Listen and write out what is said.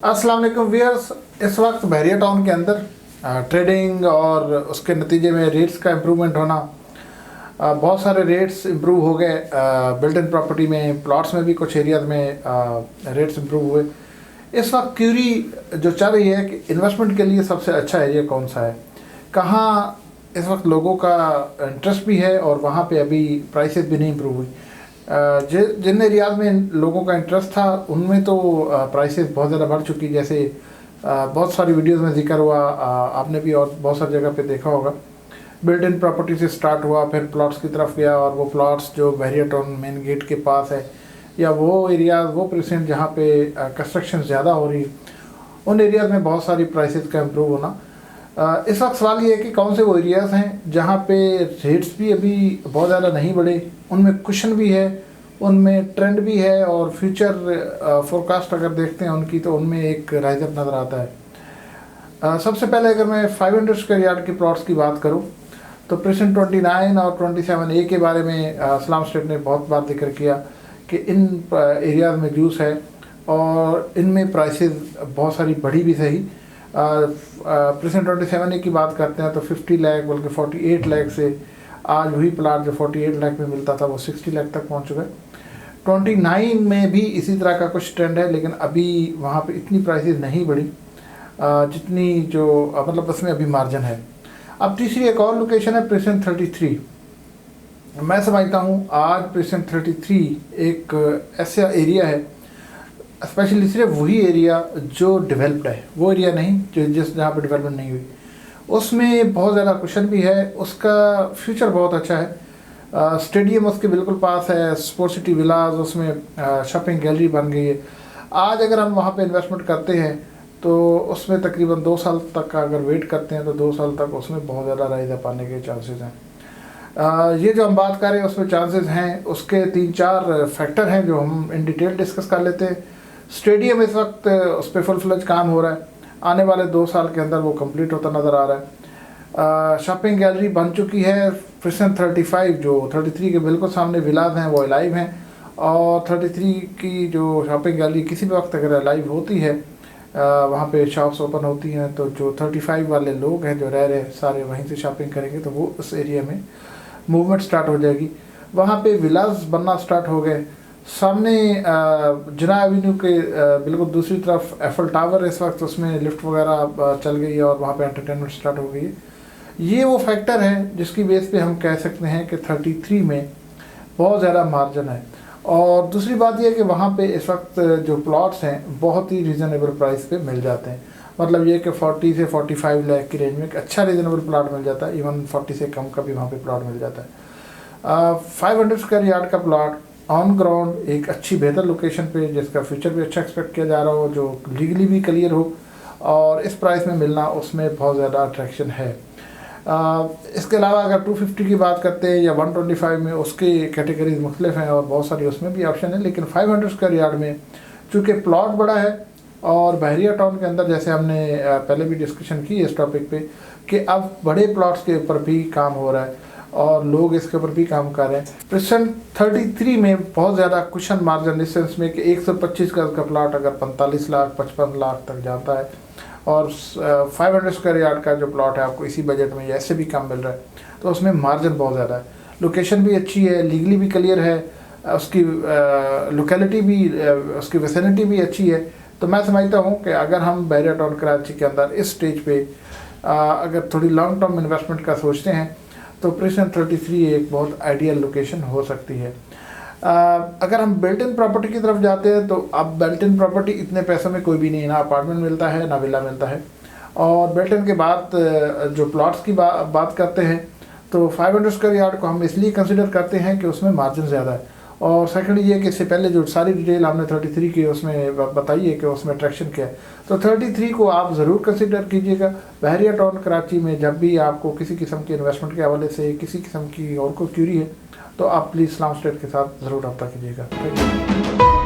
अस्सलाम वालेकुम व्यूअर्स। इस वक्त बहरिया टाउन के अंदर ट्रेडिंग और उसके नतीजे में रेट्स का इम्प्रूवमेंट होना, बहुत सारे रेट्स इम्प्रूव हो गए। बिल्ट इन प्रॉपर्टी में, प्लॉट्स में भी कुछ एरियाज में रेट्स इम्प्रूव हुए। इस वक्त क्यूरी जो चल रही है कि इन्वेस्टमेंट के लिए सबसे अच्छा एरिया कौन सा है, कहाँ इस वक्त लोगों का इंटरेस्ट भी है और वहाँ पे अभी प्राइसेस भी नहीं इम्प्रूव हुई। जिन एरियाज में लोगों का इंटरेस्ट था उनमें तो प्राइसेस बहुत ज़्यादा बढ़ चुकी, जैसे बहुत सारी वीडियोस में जिक्र हुआ, आपने भी और बहुत सारी जगह पे देखा होगा। बिल्ट इन प्रॉपर्टी से स्टार्ट हुआ, फिर प्लॉट्स की तरफ गया, और वो प्लॉट्स जो बहरिया टाउन मेन गेट के पास है या वो एरियाज, वो प्रेजेंट जहाँ पे कंस्ट्रक्शन ज़्यादा हो रही है, उन एरियाज़ में बहुत सारी प्राइसेस का इम्प्रूव होना। इस वक्त सवाल ये है कि कौन से वो एरियाज़ हैं जहाँ पे रेट्स भी अभी बहुत ज़्यादा नहीं बढ़े, उनमें कुशन भी है, उनमें ट्रेंड भी है, और फ्यूचर फोरकास्ट अगर देखते हैं उनकी तो उनमें एक राइजअप नज़र आता है। सबसे पहले अगर मैं 500 स्क्वायर यार्ड के प्लॉट्स की बात करूँ तो प्रेजेंट 29 और 27A के बारे में इस्लाम स्टेट ने बहुत बार जिक्र किया कि इन एरियाज़ में जूस है और इनमें प्राइसेस बहुत सारी बढ़ी भी सही। प्रेजेंट 27A की बात करते हैं तो 50 लाख बल्कि 48 लाख से आज वही प्लाट जो 48 लाख में मिलता था वो 60 लाख तक पहुंच चुका है। 29 में भी इसी तरह का कुछ ट्रेंड है, लेकिन अभी वहाँ पे इतनी प्राइसेस नहीं बढ़ी जितनी जो मतलब उसमें अभी मार्जिन है। अब तीसरी एक और लोकेशन है प्रेजेंट 33। मैं समझता हूँ आज प्रेजेंट 33 एक ऐसा एरिया है, स्पेशली सिर्फ वही एरिया जो डेवलप्ड है, वो एरिया नहीं जो जहाँ पर डेवलपमेंट नहीं हुई, उसमें बहुत ज़्यादा कुशन भी है, उसका फ्यूचर बहुत अच्छा है। स्टेडियम उसके बिल्कुल पास है, स्पोर्ट्स सिटी विलाज, उसमें शॉपिंग गैलरी बन गई है। आज अगर हम वहाँ पे इन्वेस्टमेंट करते हैं तो उसमें तकरीबन 2 साल तक का अगर वेट करते हैं तो 2 साल तक उसमें बहुत ज़्यादा राइज अप आने के चांसेस हैं। ये जो हम बात कर रहे हैं उसमें चांसेस हैं, उसके 3-4 फैक्टर हैं जो हम इन डिटेल डिस्कस कर लेते हैं। स्टेडियम इस वक्त उस पर फुल फ्लेज काम हो रहा है, आने वाले 2 साल के अंदर वो कंप्लीट होता नज़र आ रहा है। शॉपिंग गैलरी बन चुकी है। प्रेजेंट 35 जो 33 के बिल्कुल सामने विलाज हैं वो अलाइव हैं, और 33 की जो शॉपिंग गैलरी किसी भी वक्त अगर अलाइव होती है, वहाँ पे शॉप्स ओपन होती हैं, तो जो 35 वाले लोग हैं जो रह रहे सारे वहीं से शॉपिंग करेंगे, तो वो उस एरिया में मूवमेंट स्टार्ट हो जाएगी। वहाँ पे विलाज बनना स्टार्ट हो गए। सामने जिना एवेन्यू के बिल्कुल दूसरी तरफ एफल टावर इस वक्त उसमें लिफ्ट वगैरह चल गई है और वहाँ पे एंटरटेनमेंट स्टार्ट हो गई है। ये वो फैक्टर है जिसकी बेस पे हम कह सकते हैं कि 33 में बहुत ज़्यादा मार्जिन है। और दूसरी बात यह कि वहाँ पे इस वक्त जो प्लॉट्स हैं बहुत ही रीज़नेबल प्राइस पे मिल जाते हैं, मतलब ये कि 40 से 45 लाख की रेंज में एक अच्छा रीज़नेबल प्लॉट मिल जाता है, इवन 40 से कम का भी वहाँ पे प्लॉट मिल जाता है। 500 स्क्वायर यार्ड का प्लॉट ऑन ग्राउंड एक अच्छी बेहतर लोकेशन पे, जिसका फ्यूचर भी अच्छा एक्सपेक्ट किया जा रहा हो, जो लीगली भी क्लियर हो, और इस प्राइस में मिलना उसमें बहुत ज़्यादा अट्रैक्शन है। इसके अलावा अगर 250 की बात करते हैं या 125 में, उसकी कैटेगरीज मुख्तलिफ हैं और बहुत सारी उसमें भी ऑप्शन है, लेकिन 500 स्क्वायर यार्ड में चूँकि प्लॉट बड़ा है और बहरिया टाउन के अंदर जैसे हमने पहले भी डिस्कशन की इस टॉपिक पे कि अब बड़े प्लॉट्स के ऊपर भी काम हो रहा है और लोग इसके ऊपर भी काम कर रहे हैं। प्रेजेंट 33 में बहुत ज़्यादा कुशन मार्जिन इस सेंस में कि 125 गज का प्लाट अगर 45 लाख 55 लाख तक जाता है, और 500 स्क्वायर यार्ड का जो प्लॉट है आपको इसी बजट में ऐसे भी कम मिल रहा है, तो उसमें मार्जिन बहुत ज़्यादा है। लोकेशन भी अच्छी है, लीगली भी क्लियर है, उसकी लोकेलिटी भी, उसकी विसिनिटी भी अच्छी है। तो मैं समझता हूँ कि अगर हम बहरिया टाउन कराची के अंदर इस स्टेज पे अगर थोड़ी लॉन्ग टर्म इन्वेस्टमेंट का सोचते हैं तो प्रेजेंट 33 एक बहुत आइडियल लोकेशन हो सकती है। अगर हम बिल्ट इन प्रॉपर्टी की तरफ जाते हैं तो अब बिल्ट इन प्रॉपर्टी इतने पैसों में कोई भी नहीं, ना अपार्टमेंट मिलता है ना विला मिलता है। और बिल्ट इन के बाद जो प्लॉट्स की बात करते हैं तो 500 स्क्वायर यार्ड को हम इसलिए कंसिडर करते हैं कि उसमें मार्जिन ज़्यादा है, और सेकंड ये कि इससे पहले जो सारी डिटेल हमने 33 की उसमें बताई है कि उसमें अट्रैक्शन क्या है, तो 33 को आप ज़रूर कंसिडर कीजिएगा। बहरिया टाउन कराची में जब भी आपको किसी किस्म के इन्वेस्टमेंट के हवाले से किसी किस्म की और कोई क्यूरी है तो आप प्लीज़ इस्लाम स्टेट के साथ ज़रूर रब्ता कीजिएगा। Thank you.